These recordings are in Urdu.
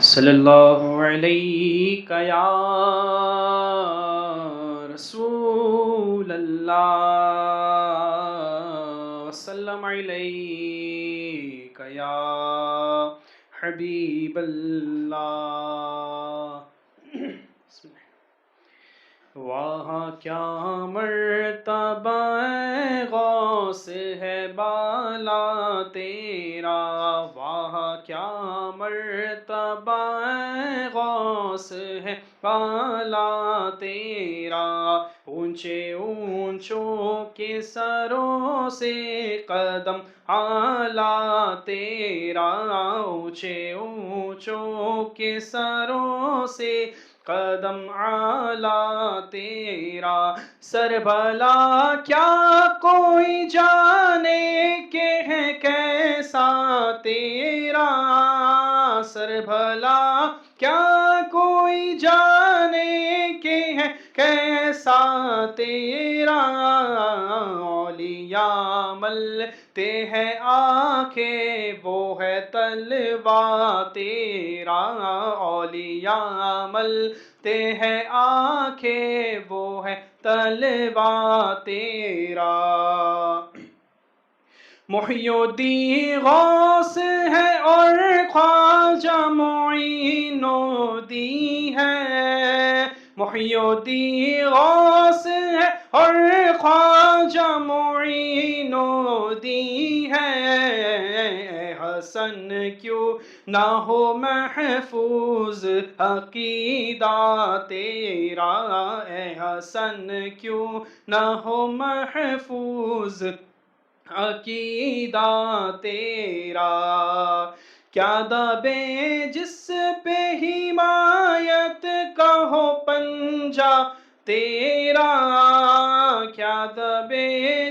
صلی اللہ علیہ یا رسول اللہ وسلم علیہ یا حبیب اللہ. بسم اللہ. وہاں کیا مرتبہ غوث ہے بالا تیرا، وہاں کیا مرتبہ غوث ہے بالا تیرا. اونچے اونچوں کے سروں سے قدم اعلیٰ تیرا، اونچے اونچوں کے سروں سے قدم اعلیٰ تیرا. سر بھلا کیا کوئی جانے کہ ہے کیسا تیرا، سر بھلا کیا کوئی جانے کہ ہے کیسا تیرا. اولیاء ملتے ہیں آنکھیں وہ ہے طلبہ تیرا، اولیاء ملتے ہیں آنکھیں وہ ہے طلبہ تیرا. محی الدین غوث ہے اور خواجہ معین الدین ہے، محی الدین غوث ہے اور خواجہ معین الدین ہے. اے حسن کیوں نہ ہو محفوظ عقیدہ تیرا، اے حسن کیوں نہ ہو محفوظ عقیدہ تیرا. کیا دبے جس پہ حمایت کا ہو پنجہ تیرا، کیا دبے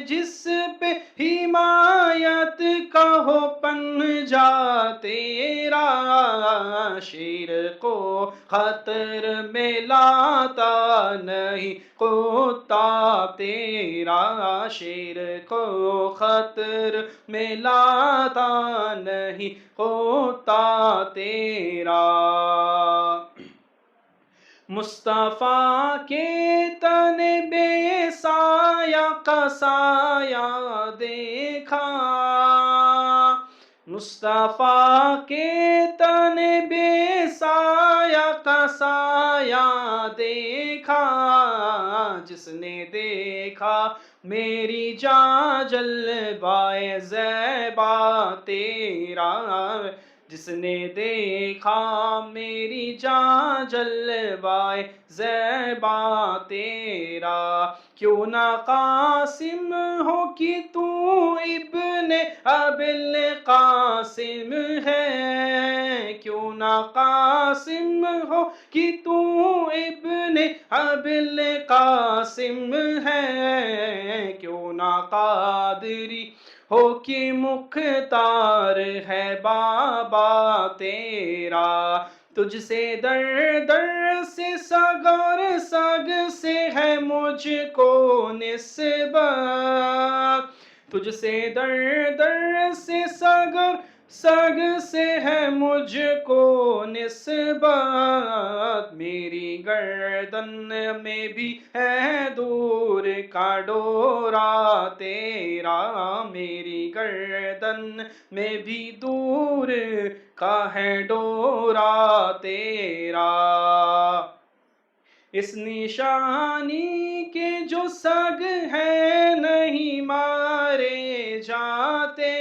جس پہ حمایت کا ہو پنجہ تیرا. شیر کو خطر میں لاتا نہیں کتا تیرا، شیر کو خطر میں لاتا نہیں کتا تیرا. مصطفیٰ کے تن بے سایہ کا سایہ دیکھا، مصطفیٰ کے تن بے سایہ کا سایہ دیکھا. جس نے دیکھا میری جاں جلوائے زیبا تیرا، جس نے دیکھا میری جاں جلوائے زیبا تیرا. کیوں نہ قاسم ہو کہ تو ابن ابی القاسم ہے، کیوں نہ قاسم ہو کہ تو ابن ابی القاسم ہے. کیوں نہ قادری ہو کہ مختار ہے بابا تیرا. تجھ سے در در سے سگ اور سگ سے ہے مجھ کو نسبت، تجھ سے در در سے سگ اور سگ سے ہے مجھ کو نسبت. میری گردن میں بھی ہے دور کا ڈورا تیرا، میری گردن میں بھی دور کا ہے ڈورا تیرا. اس نشانی کے جو سگ ہیں نہیں مارے جاتے،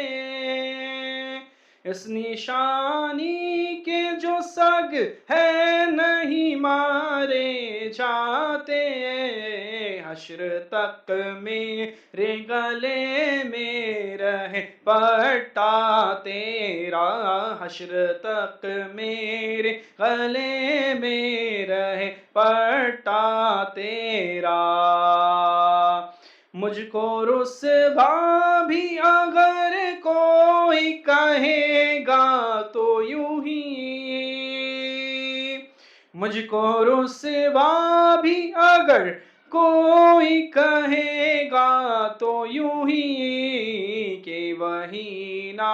اس نشانی کے جو سگ ہیں نہیں مارے جاتے. حشر تک میرے گلے میں رہے پٹا تیرا، حشر تک میرے گلے میں رہے پٹا تیرا. مجھ کو رسوا بھی اگر کوئی کہے گا تو یوں ہی، مجھ کو رسوا بھی اگر کوئی کہے گا تو یوں ہی کہ وہی نہ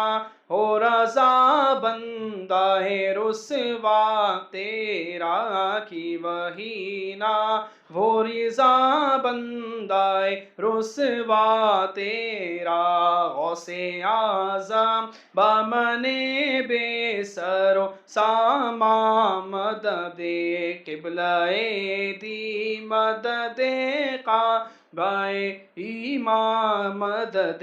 ہو رضا بندہ ہے رسوا تیرا کی وہی نا، وہ رضا بندہ ہے رسوا تیرا، غوث اعظم بامن بے سر و ساما مدد قبلہ دی مدد قعبہ ایمان مدد